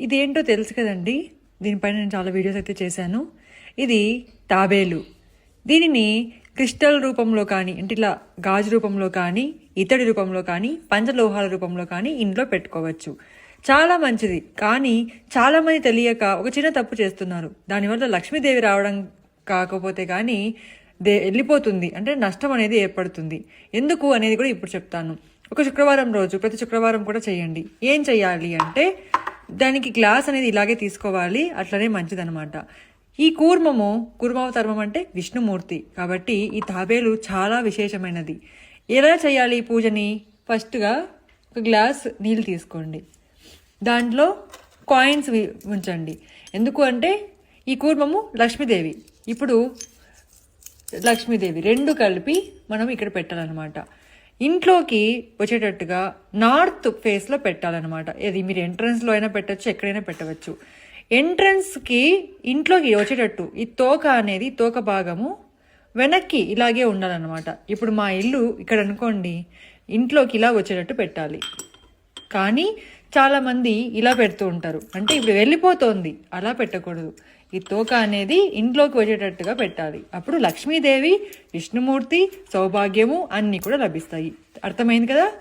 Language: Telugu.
ఇదేంటో తెలుసు కదండి. దీనిపైన నేను చాలా వీడియోస్ అయితే చేశాను. ఇది తాబేలు. దీనిని క్రిస్టల్ రూపంలో కానీ, అంటే ఇట్లా గాజు రూపంలో కానీ, ఇత్తడి రూపంలో కానీ, పంచలోహాల రూపంలో కానీ ఇంట్లో పెట్టుకోవచ్చు. చాలా మంచిది. కానీ చాలామంది తెలియక ఒక చిన్న తప్పు చేస్తున్నారు. దానివల్ల లక్ష్మీదేవి రావడం కాకపోతే కానీ వెళ్ళిపోతుంది, అంటే నష్టం అనేది ఏర్పడుతుంది. ఎందుకు అనేది కూడా ఇప్పుడు చెప్తాను. ఒక శుక్రవారం రోజు, ప్రతి శుక్రవారం కూడా చేయండి. ఏం చెయ్యాలి అంటే, దానికి గ్లాస్ అనేది ఇలాగే తీసుకోవాలి, అట్లనే మంచిదనమాట. ఈ కూర్మావతారం అంటే విష్ణుమూర్తి కాబట్టి ఈ తాబేలు చాలా విశేషమైనది. ఎలా చేయాలి ఈ పూజని? ఫస్ట్గా ఒక గ్లాస్ నీళ్ళు తీసుకోండి, దాంట్లో కాయిన్స్ ఉంచండి. ఎందుకు అంటే ఈ కూర్మము లక్ష్మీదేవి, ఇప్పుడు లక్ష్మీదేవి రెండు కలిపి మనం ఇక్కడ పెట్టాలన్నమాట. ఇంట్లోకి వచ్చేటట్టుగా నార్త్ ఫేస్లో పెట్టాలన్నమాట. ఇది మీరు ఎంట్రన్స్లో అయినా పెట్టచ్చు, ఎక్కడైనా పెట్టవచ్చు. ఎంట్రన్స్కి ఇంట్లోకి వచ్చేటట్టు ఈ తోక అనేది, తోక భాగము వెనక్కి ఇలాగే ఉండాలన్నమాట. ఇప్పుడు మా ఇల్లు ఇక్కడ అనుకోండి, ఇంట్లోకి ఇలా వచ్చేటట్టు పెట్టాలి. కానీ చాలామంది ఇలా పెడుతూ ఉంటారు, అంటే ఇప్పుడు వెళ్ళిపోతోంది, అలా పెట్టకూడదు. ఈ తోక అనేది ఇంట్లోకి వచ్చేటట్టుగా పెట్టాలి. అప్పుడు లక్ష్మీదేవి, విష్ణుమూర్తి, సౌభాగ్యము అన్నీ కూడా లభిస్తాయి. అర్థమైంది కదా?